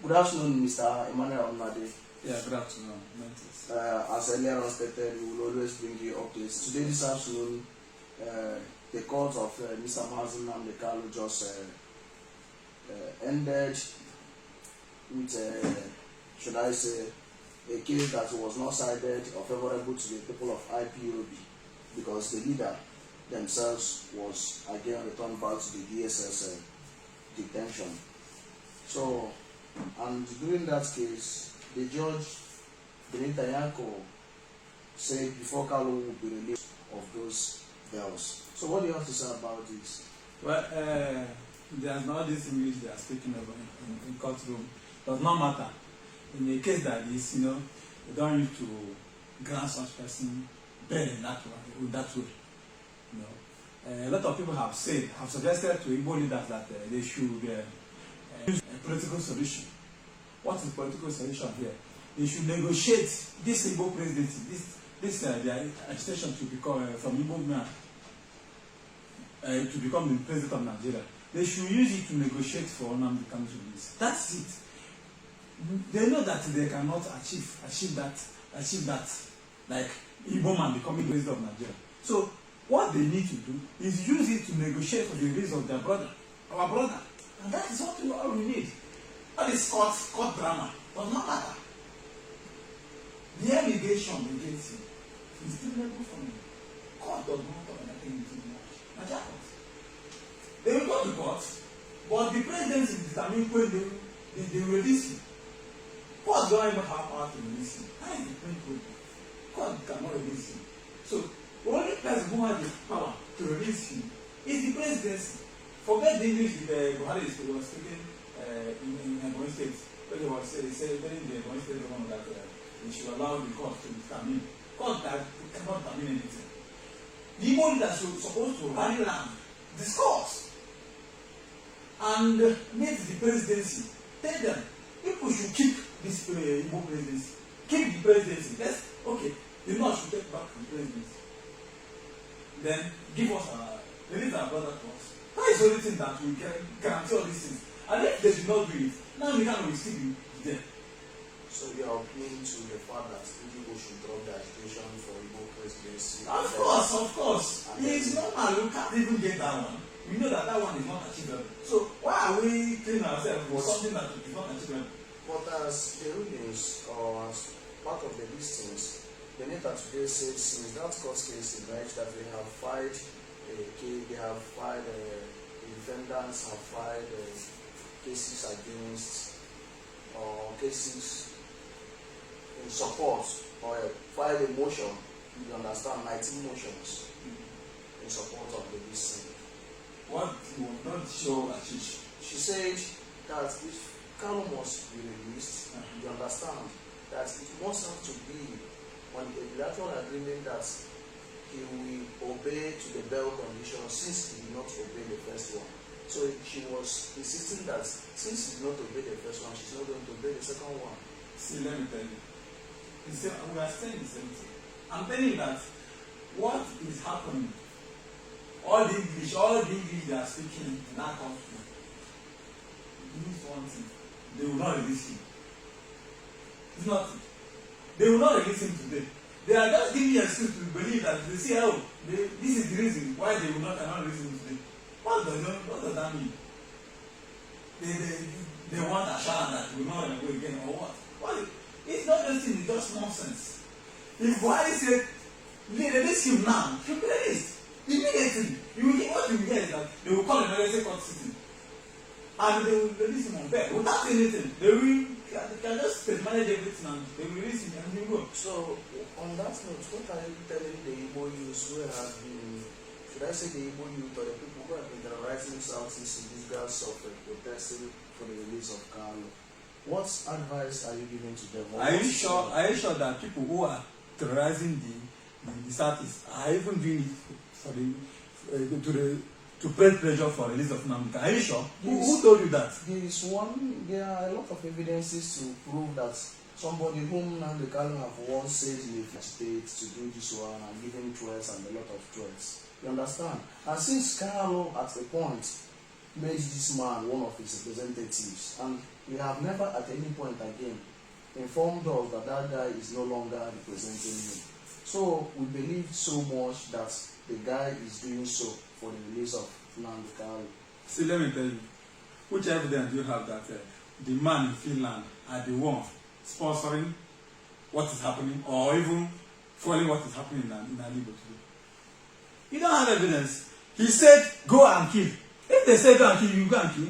Good afternoon, Mr. Emmanuel Nnadi. Yeah, good afternoon, Mentus. As earlier on stated, we will always bring you updates. Today, this afternoon, the court of Mr. Nnamdi Kanu just ended with, should I say, a case that was not sided or favorable to the people of IPOB because the leader themselves was again returned back to the DSS detention. So, and during that case, the judge, Benita Yanko, said before Kalu would be released of those bells. So what do you have to say about this? Well, there's not this English they are speaking about in courtroom. Does not matter. In a case like this, you don't need to grant such person bail in that way. A lot of people have suggested to Igbo leaders that they should use a political solution. What is political solution here? They should negotiate this Igbo presidency, their agitation to become from Igbo man to become the president of Nigeria. They should use it to negotiate for Nnamdi Kanu release. That's it. They know that they cannot achieve that, like Igbo man becoming president of Nigeria. So what they need to do is use it to negotiate for the release of their brother, our brother. And that is all we need. All this court drama does not matter. The allegation against him is still legal for me. Court does not talk anything much. They will go to court, but the presidency determine when they release him. Court don't even have power to release him. How is the president? Court cannot release him. So the only person who has the power to release him is the presidency. Forget the English Buhari was speaking in Ebonyi State, when he was saying the Ebonyi State government that they should allow the court to determine. Court that cannot determine anything. The Igbo leaders are supposed to rally land, discuss, and meet the presidency. Tell them people should keep this Igbo presidency. Keep the presidency. Okay, the North should take back the presidency. Then give us release our brother to us. That is the only thing that we can guarantee all these things. And if they do not do it, now we can still be there. So you are appealing to the fact that Ndigbo should drop the agitation for Igbo presidency? Of course. It's normal. We can't even get that one. We know that one is not achievable. So why are we killing ourselves for something that is not achievable? But as the rulings or as part of the listings, the Benita today said since that court case emerged that they have filed defendants have filed cases against or cases in support or filed a motion, you understand, 19 motions in support of the listing. What you will not show she said that if Kanu must be released, you understand that it must have to be on a bilateral agreement that he will obey to the bail conditions since he did not obey the first one. So she was insisting that since he did not obey the first one, she's not going to obey the second one. See, let me tell you. We are saying the same thing. I'm telling you that what is happening, all the English they are speaking in that country, means one thing. They will not release him. It's nothing. They will not release him today. They are just giving you an excuse to believe that they see how this is the reason why they will not cannot release him today. What does that mean? They want a child that will not go again or what? It's not just thing, it's just nonsense. If Buhari said release him now, he'll be released immediately. What you hear is that they will call emergency court sitting and they will release him on bail without anything. They can just manage everything and they will release him and he will go. So on that note, what are you telling the Igbo youth who have been, should I say the Igbo youth or the people who have been terrorizing Southeast in these guys of protesting for the release of Kanu? What advice are you giving to them? Are you sure that people who are terrorizing the Southeast are even doing it for to press pressure for release of Nnamdi Kanu? Are you sure? Who told you that? There are a lot of evidences to prove that somebody whom Nnamdi Kanu have once said he will state to do this one and give him threats and a lot of threats. You understand? And since Kanu at a point made this man one of his representatives, and we have never at any point again informed us that that guy is no longer representing him. So we believe so much that the guy is doing so for the release of Nnamdi Kanu. See, let me tell you, which evidence do you have that the man in Finland are the one sponsoring what is happening, or even following what is happening in Nnadi today? You don't have evidence. He said, go and kill. If they say go and kill, you go and kill.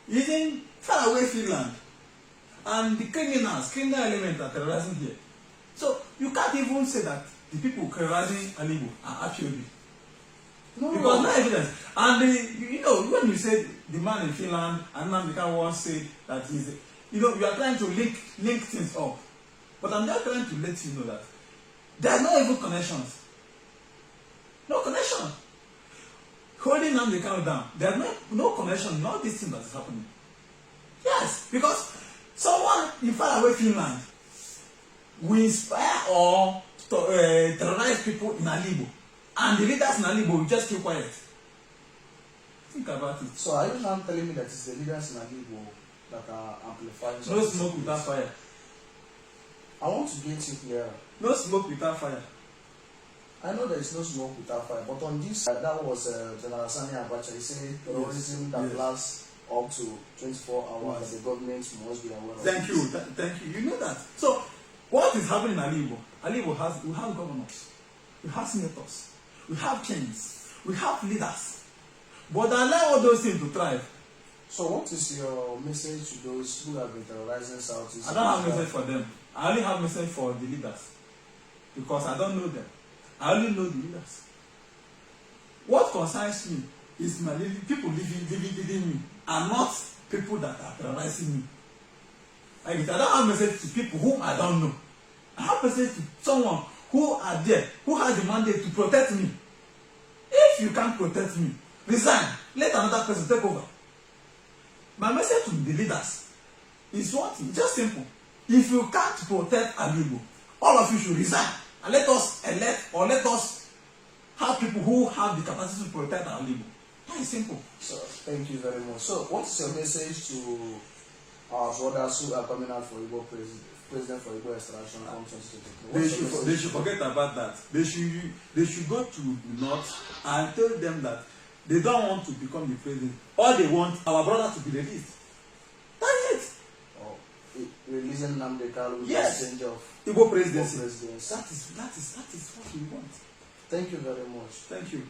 He's in far away Finland. And the criminal elements are terrorizing here. So you can't even say that the people terrorizing Igbo are IPOB. No, because no evidence. And you know, when you said the man in Finland, and Nnamdi Kanu once said that he's, you know, you are trying to link things up. But I'm just trying to let you know that there are no evil connections. No connection. Holding Nnamdi Kanu down, there are no connection in all these things that is happening. Yes, because someone in faraway Finland will inspire or terrorize people in Ndigbo, and the leaders in Ndigbo will just keep quiet. Think about it. So are you now telling me that it's the leaders in Ndigbo that are amplifying? No smoke without fire. I want to get you clear. No smoke without fire. I know there is no smoke without fire, but on this, that was General Sani Abacha. He said terrorism that lasts up to 24 hours, that the government must be aware of. Thank you. Thank you. You know that. So, what is happening in Ndigbo? We have governors, we have senators, we have kings, we have leaders. But allow all those things to thrive. So what is your message to those who have been terrorizing Southeast? I don't have a message for them. I only have a message for the leaders. Because I don't know them. I only know the leaders. What concerns me is my people living me, and not people that are terrorizing me. I don't have a message to people whom I don't know. I have a message to someone who are there, who has the mandate to protect me. If you can't protect me, resign. Let another person take over. My message to the leaders is one thing, just simple. If you can't protect Ndigbo, all of you should resign. And let us elect, or let us have people who have the capacity to protect Ndigbo. That is simple. So, thank you very much. So, what is your message to our brothers who are coming out for Igbo president for Igbo extraction from 2023? They should forget about that. They should go to the north and tell them that they don't want to become the president. All they want, our brother to be released. That's it. Oh, releasing Nnamdi Kanu, yes, the change of Igbo presidency. That is what we want. Thank you very much. Thank you.